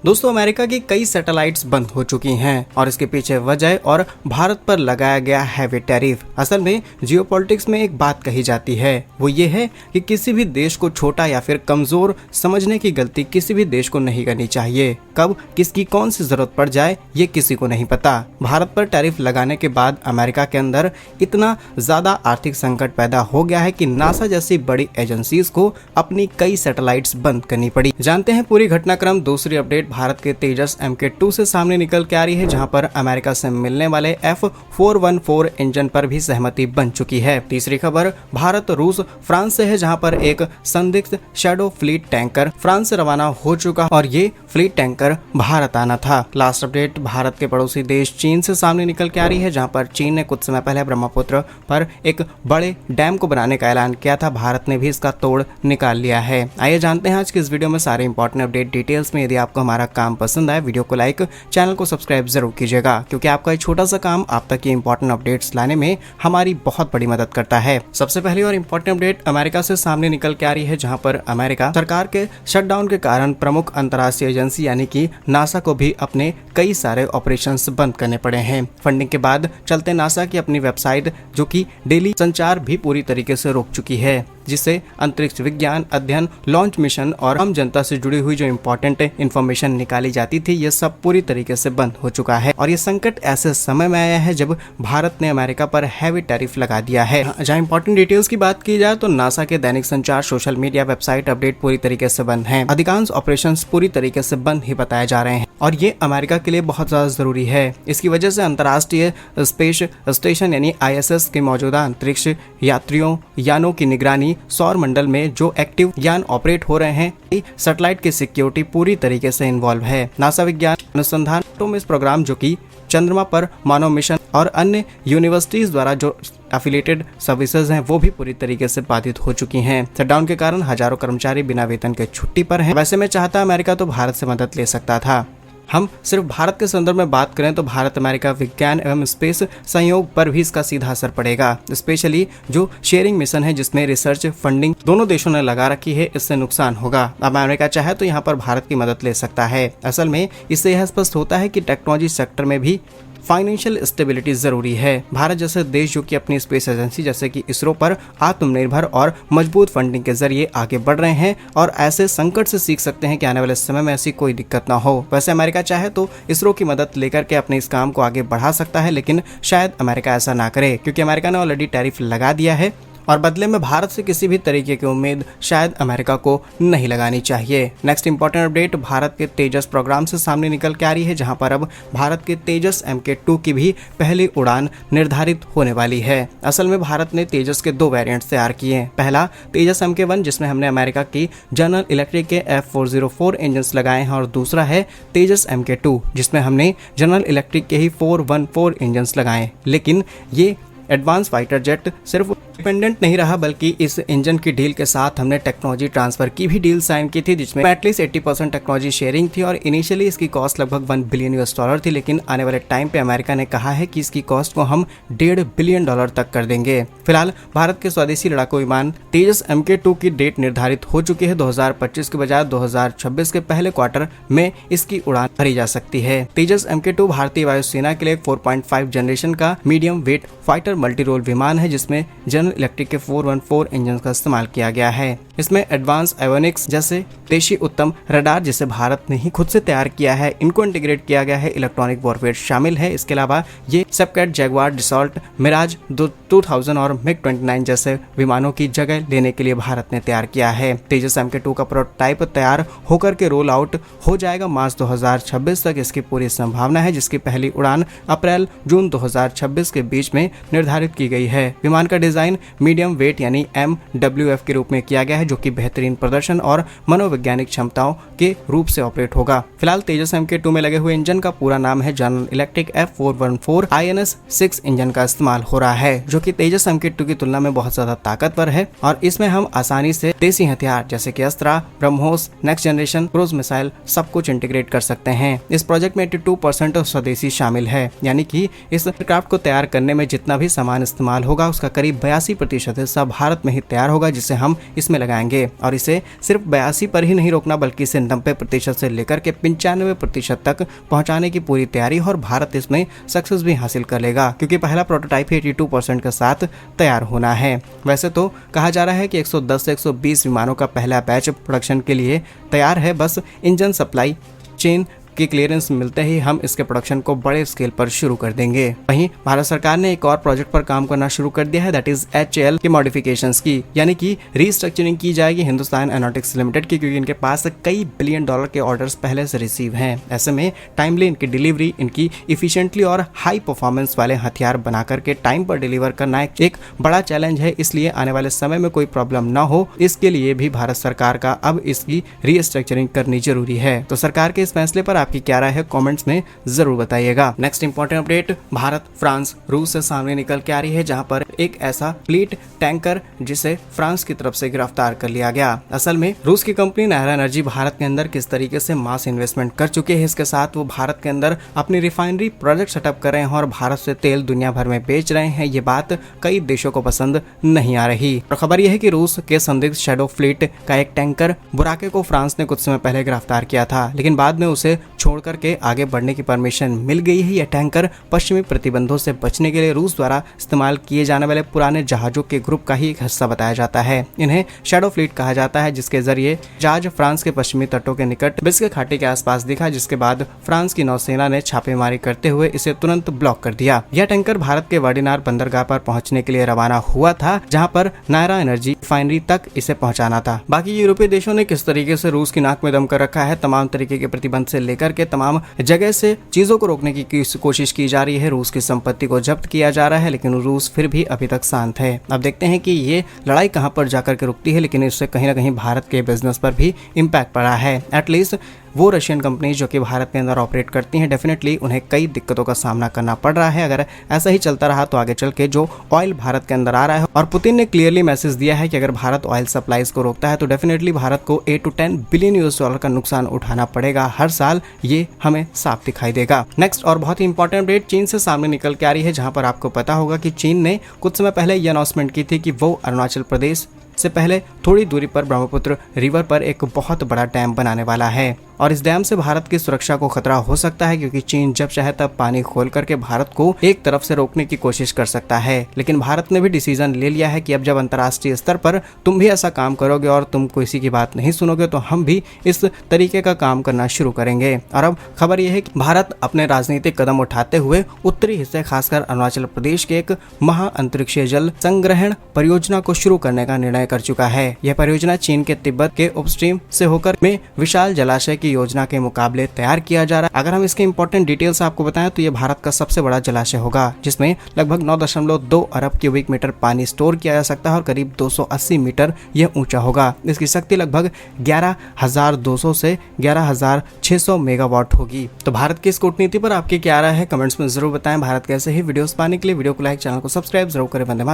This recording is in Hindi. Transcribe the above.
दोस्तों, अमेरिका की कई सैटेलाइट्स बंद हो चुकी हैं और इसके पीछे वजह और भारत पर लगाया गया हैवी टैरिफ। असल में जियोपॉलिटिक्स में एक बात कही जाती है, वो ये है कि किसी भी देश को छोटा या फिर कमजोर समझने की गलती किसी भी देश को नहीं करनी चाहिए। कब किसकी कौन सी जरूरत पड़ जाए ये किसी को नहीं पता। भारत पर टैरिफ लगाने के बाद अमेरिका के अंदर इतना ज्यादा आर्थिक संकट पैदा हो गया है कि नासा जैसी बड़ी एजेंसीज को अपनी कई सैटेलाइट्स बंद करनी पड़ी। जानते हैं पूरी घटनाक्रम। दूसरी अपडेट भारत के तेजस MK2 से सामने निकल के आ रही है, जहां पर अमेरिका से मिलने वाले F414 इंजन पर भी सहमति बन चुकी है। तीसरी खबर भारत रूस फ्रांस से है, जहां पर एक संदिग्ध शैडो फ्लीट टैंकर फ्रांस से रवाना हो चुका और ये फ्लीट टैंकर भारत आना था। लास्ट अपडेट भारत के पड़ोसी देश चीन से सामने निकल के आ रही है, जहां पर चीन ने कुछ समय पहले ब्रह्मपुत्र पर एक बड़े डैम को बनाने का ऐलान किया था। भारत ने भी इसका तोड़ निकाल लिया है। आइए जानते हैं आज की इस वीडियो में सारे इंपॉर्टेंट अपडेट डिटेल्स में। यदि आपको हमारा काम पसंद आए, वीडियो को लाइक, चैनल को सब्सक्राइब जरूर कीजिएगा, क्योंकि आपका एक छोटा सा काम आप तक ये इंपॉर्टेंट अपडेट्स लाने में हमारी बहुत बड़ी मदद करता है। सबसे पहली और इंपॉर्टेंट अपडेट अमेरिका से सामने निकल के आ रही है, जहां पर अमेरिका सरकार के शटडाउन के कारण प्रमुख अंतर्राष्ट्रीय एजेंसी यानी कि नासा को भी अपने कई सारे ऑपरेशंस बंद करने पड़े हैं। फंडिंग के बाद चलते नासा की अपनी वेबसाइट जो कि डेली संचार भी पूरी तरीके से रोक चुकी है, जिससे अंतरिक्ष विज्ञान, अध्ययन, लॉन्च मिशन और आम जनता से जुड़ी हुई जो इम्पोर्टेंट इन्फॉर्मेशन निकाली जाती थी, ये सब पूरी तरीके से बंद हो चुका है। और ये संकट ऐसे समय में आया है जब भारत ने अमेरिका पर हैवी टैरिफ लगा दिया है। जहां इंपॉर्टेंट डिटेल्स की बात की जाए तो नासा के दैनिक संचार, सोशल मीडिया, वेबसाइट अपडेट पूरी तरीके से बंद है। अधिकांश ऑपरेशन पूरी तरीके से बंद ही बताए जा रहे हैं और ये अमेरिका के लिए बहुत ज्यादा जरूरी है। इसकी वजह से अंतर्राष्ट्रीय स्पेस स्टेशन यानी ISS के मौजूदा अंतरिक्ष यात्रियों यानों की निगरानी, सौर मंडल में जो एक्टिव यान ऑपरेट हो रहे हैं, सैटेलाइट की सिक्योरिटी पूरी तरीके से इन्वॉल्व है। नासा विज्ञान अनुसंधान इस प्रोग्राम जो कि चंद्रमा पर मानव मिशन और अन्य यूनिवर्सिटीज द्वारा जो एफिलिएटेड सर्विसेज हैं, वो भी पूरी तरीके से बाधित हो चुकी हैं। शटडाउन के कारण हजारों कर्मचारी बिना वेतन के छुट्टी पर हैं। वैसे में चाहता अमेरिका तो भारत से मदद ले सकता था। हम सिर्फ भारत के संदर्भ में बात करें तो भारत अमेरिका विज्ञान एवं स्पेस सहयोग पर भी इसका सीधा असर पड़ेगा। स्पेशली जो शेयरिंग मिशन है, जिसमें रिसर्च फंडिंग दोनों देशों ने लगा रखी है, इससे नुकसान होगा। अब अमेरिका चाहे तो यहाँ पर भारत की मदद ले सकता है। असल में इससे यह स्पष्ट होता है कि टेक्नोलॉजी सेक्टर में भी फाइनेंशियल स्टेबिलिटी जरूरी है। भारत जैसे देश जो कि अपनी स्पेस एजेंसी जैसे कि इसरो पर आत्मनिर्भर और मजबूत फंडिंग के जरिए आगे बढ़ रहे हैं और ऐसे संकट से सीख सकते हैं कि आने वाले समय में ऐसी कोई दिक्कत ना हो। वैसे अमेरिका चाहे तो इसरो की मदद लेकर के अपने इस काम को आगे बढ़ा सकता है, लेकिन शायद अमेरिका ऐसा ना करे, क्योंकि अमेरिका ने ऑलरेडी टैरिफ लगा दिया है और बदले में भारत से किसी भी तरीके की उम्मीद शायद अमेरिका को नहीं लगानी चाहिए। नेक्स्ट इंपॉर्टेंट अपडेट भारत के तेजस प्रोग्राम से सामने निकल के आ रही है, जहां पर अब भारत के तेजस MK2 की भी पहली उड़ान निर्धारित होने वाली है। असल में भारत ने तेजस के 2 वेरिएंट्स तैयार किए हैं। पहला तेजस MK1, जिसमें हमने अमेरिका की जनरल इलेक्ट्रिक के F404 इंजन लगाए हैं, और दूसरा है तेजस MK2, जिसमें हमने जनरल इलेक्ट्रिक के ही 414 इंजन लगाए। लेकिन ये एडवांस फाइटर जेट सिर्फ डिपेंडेंट नहीं रहा, बल्कि इस इंजन की डील के साथ हमने टेक्नोलॉजी ट्रांसफर की भी डील साइन की थी, जिसमें एटलीस्ट 80% टेक्नोलॉजी शेयरिंग थी और इनिशियली इसकी कॉस्ट लगभग $1 बिलियन थी। लेकिन आने वाले टाइम पे अमेरिका ने कहा है कि इसकी कॉस्ट को हम $1.5 बिलियन तक कर देंगे। फिलहाल भारत के स्वदेशी लड़ाकू विमान तेजस MK2 की डेट निर्धारित हो चुकी है। 2025 के बजाय 2026 के पहले क्वार्टर में इसकी उड़ान भरी जा सकती है। तेजस MK2 भारतीय वायुसेना के लिए 4.5 जनरेशन का medium weight fighter multi role विमान है, जिसमें जनरल इलेक्ट्रिक के 414 इंजन का इस्तेमाल किया गया है। इसमें एडवांस एवियोनिक्स जैसे देशी उत्तम रडार, जिसे भारत ने ही खुद से तैयार किया है, इनको इंटीग्रेट किया गया है। इलेक्ट्रॉनिक वॉरफेयर शामिल है। इसके अलावा ये सबकैट, जैगवार, डिसॉल्ट, मिराज 2000 और MiG-29 जैसे विमानों की जगह लेने के लिए भारत ने तैयार किया है। तेजस MK2 का प्रोटोटाइप तैयार होकर के रोल आउट हो जाएगा मार्च 2026 तक। इसकी पूरी संभावना है, जिसकी पहली उड़ान अप्रैल-जून 2026 के बीच में निर्धारित की गई है। विमान का डिजाइन मीडियम वेट यानी MWF के रूप में किया गया है, जो कि बेहतरीन प्रदर्शन और मनोवैज्ञानिक क्षमताओं के रूप से ऑपरेट होगा। फिलहाल तेजस MK2 में लगे हुए इंजन का पूरा नाम है general electric F414 INS-6 engine का इस्तेमाल हो रहा है, जो कि तेजस MK2 की तुलना में बहुत ज्यादा ताकतवर है और इसमें हम आसानी से देसी हथियार जैसे कि अस्त्रा, BrahMos, next generation cruise missile सब कुछ इंटीग्रेट कर सकते हैं। इस प्रोजेक्ट में 82% स्वदेशी शामिल है, यानी कि इस एयरक्राफ्ट को तैयार करने में जितना भी सामान इस्तेमाल होगा उसका करीब 82% हिस्सा भारत में ही तैयार होगा, जिसे हम इसमें लगाएंगे और इसे सिर्फ 82 पर ही नहीं रोकना बल्कि इसे 90% से लेकर के 95% तक पहुंचाने की पूरी तैयारी, और भारत इसमें सक्सेस भी हासिल कर लेगा क्योंकि पहला प्रोटोटाइप 82% के साथ तैयार होना है। वैसे तो कहा जा रहा है कि 110 से 120 विमानों का पहला बैच प्रोडक्शन के लिए तैयार है, बस इंजन सप्लाई चेन की क्लियरेंस मिलते ही हम इसके प्रोडक्शन को बड़े स्केल पर शुरू कर देंगे। वहीं भारत सरकार ने एक और प्रोजेक्ट पर काम करना शुरू कर दिया है, दैट इज HAL की मॉडिफिकेशंस की, यानी कि रीस्ट्रक्चरिंग की जाएगी हिंदुस्तान एरोनॉटिक्स लिमिटेड की, क्योंकि इनके पास कई बिलियन डॉलर के ऑर्डर्स पहले से रिसीव हैं। ऐसे में टाइमली इनकी डिलीवरी, इनकी इफिशिएंटली और हाई परफॉर्मेंस वाले हथियार बना करके टाइम पर डिलीवर करना एक बड़ा चैलेंज है, इसलिए आने वाले समय में कोई प्रॉब्लम ना हो इसके लिए भी भारत सरकार का अब इसकी रीस्ट्रक्चरिंग करनी जरूरी है। तो सरकार के इस फैसले पर आपकी क्या राय है, कमेंट्स में जरूर बताइएगा। Next important update, Bharat France रूस से सामने निकल के आ रही है, जहां पर एक ऐसा फ्लीट टैंकर जिसे फ्रांस की तरफ से गिरफ्तार कर लिया गया। असल में रूस की कंपनी नायरा एनर्जी भारत के अंदर किस तरीके से मास इन्वेस्टमेंट कर चुके हैं, इसके साथ वो भारत के अंदर अपनी रिफाइनरी प्रोजेक्ट सेटअप कर रहे हैं और भारत से तेल दुनिया भर में बेच रहे हैं। ये बात कई देशों को पसंद नहीं आ रही। और खबर यह है कि रूस के संदिग्ध शैडो फ्लीट का एक टैंकर बुराके को फ्रांस ने कुछ समय पहले गिरफ्तार किया था, लेकिन बाद में उसे छोड़ करके आगे बढ़ने की परमिशन मिल गई है। यह टैंकर पश्चिमी प्रतिबंधों से बचने के लिए रूस द्वारा इस्तेमाल किए जाने वाले पुराने जहाजों के ग्रुप का ही एक हिस्सा बताया जाता है। इन्हें शैडो फ्लीट कहा जाता है, जिसके जरिए जहाज फ्रांस के पश्चिमी तटों के निकट बिस्के घाटी के आसपास दिखा, जिसके बाद फ्रांस की नौसेना ने छापेमारी करते हुए इसे तुरंत ब्लॉक कर दिया। यह टैंकर भारत के वाडीनार बंदरगाह पर पहुंचने के लिए रवाना हुआ था, जहां पर नायरा एनर्जी रिफाइनरी तक इसे पहुंचाना था। बाकी यूरोपीय देशों ने किस तरीके से रूस की नाक में दम कर रखा है, तमाम तरीके के प्रतिबंध से लेकर के तमाम जगह से चीजों को रोकने की कोशिश की जा रही है। रूस की संपत्ति को जब्त किया जा रहा है, लेकिन रूस फिर भी अभी तक शांत है। अब देखते हैं कि ये लड़ाई कहां पर जाकर के रुकती है, लेकिन इससे कहीं ना कहीं भारत के बिजनेस पर भी इम्पैक्ट पड़ा है। एटलीस्ट वो रशियन कंपनीज जो कि भारत के अंदर ऑपरेट करती हैं, डेफिनेटली उन्हें कई दिक्कतों का सामना करना पड़ रहा है। अगर ऐसा ही चलता रहा तो आगे चल के जो ऑयल भारत के अंदर आ रहा है, और पुतिन ने क्लियरली मैसेज दिया है कि अगर भारत ऑयल सप्लाईज को रोकता है तो डेफिनेटली भारत को 8 to 10 बिलियन US$ का नुकसान उठाना पड़ेगा हर साल, ये हमें साफ दिखाई देगा। नेक्स्ट और बहुत ही इंपॉर्टेंट अपडेट चीन से सामने निकल के आ रही है, जहां पर आपको पता होगा कि चीन ने कुछ समय पहले ये अनाउंसमेंट की थी कि वो अरुणाचल प्रदेश से पहले थोड़ी दूरी पर ब्रह्मपुत्र रिवर पर एक बहुत बड़ा डैम बनाने वाला है, और इस डैम से भारत की सुरक्षा को खतरा हो सकता है, क्योंकि चीन जब चाहे तब पानी खोल करके भारत को एक तरफ से रोकने की कोशिश कर सकता है। लेकिन भारत ने भी डिसीजन ले लिया है कि अब जब अंतर्राष्ट्रीय स्तर पर तुम भी ऐसा काम करोगे और तुम किसी की बात नहीं सुनोगे, तो हम भी इस तरीके का काम करना शुरू करेंगे। और अब खबर यह है कि भारत अपने राजनीतिक कदम उठाते हुए उत्तरी हिस्से खासकर अरुणाचल प्रदेश के एक महा अंतरिक्षीय जल संग्रहण परियोजना को शुरू करने का निर्णय कर चुका है। यह परियोजना चीन के तिब्बत के उपस्ट्रीम से होकर में विशाल जलाशय की योजना के मुकाबले तैयार किया जा रहा है। अगर हम इसके इंपॉर्टेंट डिटेल्स आपको बताएं तो यह भारत का सबसे बड़ा जलाशय होगा, जिसमें लगभग 9.2 अरब क्यूबिक मीटर पानी स्टोर किया जा सकता है और करीब 280 मीटर यह ऊंचा होगा। इसकी शक्ति लगभग 11,200 से 11,600 मेगावाट होगी। तो भारत की इस कूटनीति पर आपकी क्या राय है, कमेंट्स में जरूर बताएं। भारत के ऐसे ही वीडियोस पाने के लिए वीडियो को लाइक, चैनल को सब्सक्राइब जरूर करें। वंदे मातरम।